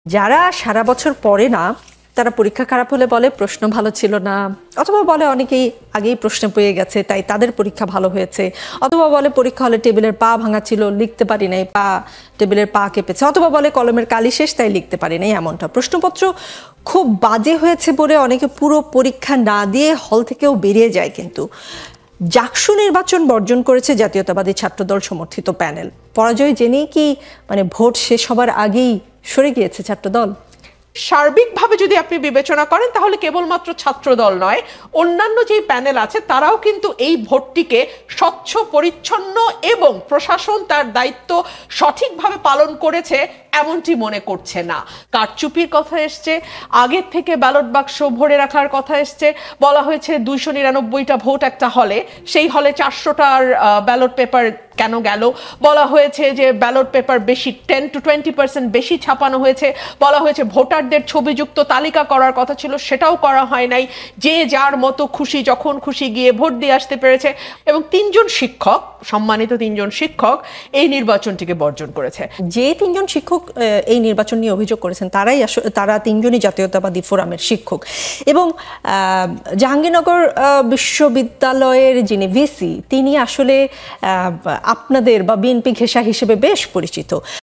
যারা সারা বছর পড়ে না তারা পরীক্ষা খারাপ হলে বলে প্রশ্ন ভালো ছিল না, অথবা বলে অনেকেই আগেই প্রশ্ন পেয়ে গেছে তাই তাদের পরীক্ষা ভালো হয়েছে, অথবা বলে পরীক্ষা হলে টেবিলের পা ভাঙা ছিল লিখতে পারি নাই, টেবিলের পা কেঁপেছে, অথবা বলে কলমের কালি শেষ তাই লিখতে পারি নাই। এমনটা প্রশ্নপত্র খুব বাজে হয়েছে বলে অনেকে পুরো পরীক্ষা না দিয়ে হল থেকেও বেরিয়ে যায়। কিন্তু জাকসু নির্বাচন বর্জন করেছে জাতীয়তাবাদী ছাত্রদল সমর্থিত প্যানেল। পরাজয় জেনেই কি ভোট শেষ হবার আগেই সরে গিয়েছে ছাত্রদল? সার্বিকভাবে যদি আপনি বিবেচনা করেন তাহলে কেবলমাত্র ছাত্রদল নয়, অন্যান্য যে প্যানেল আছে তারাও কিন্তু এই ভোটটিকে স্বচ্ছ পরিচ্ছন্ন এবং প্রশাসন তার দায়িত্ব সঠিকভাবে পালন করেছে এমনটি মনে করছে না। কারচুপির কথা এসছে, আগের থেকে ব্যালট বাক্স ভরে রাখার কথা এসছে, বলা হয়েছে 299টা ভোট একটা হলে, সেই হলে 400টার ব্যালট পেপার কেন গেল, বলা হয়েছে যে ব্যালট পেপার বেশি 10 to 20% বেশি ছাপানো হয়েছে, বলা হয়েছে ভোটারদের ছবিযুক্ত তালিকা করার কথা ছিল সেটাও করা হয় নাই, যে যার মতো খুশি যখন খুশি গিয়ে ভোট দিয়ে আসতে পেরেছে। এবং সম্মানিত তিনজন শিক্ষক এই নির্বাচনটিকে বর্জন করেছে। যে তিনজন শিক্ষক এই নির্বাচন নিয়ে অভিযোগ করেছেন তারা তিনজনই জাতীয়তাবাদী ফোরামের শিক্ষক। এবং জাহাঙ্গীরনগর বিশ্ববিদ্যালয়ের যিনি ভিসি তিনি আসলে আপনাদের বা বিএনপি ঘেঁষা হিসেবে বেশ পরিচিত।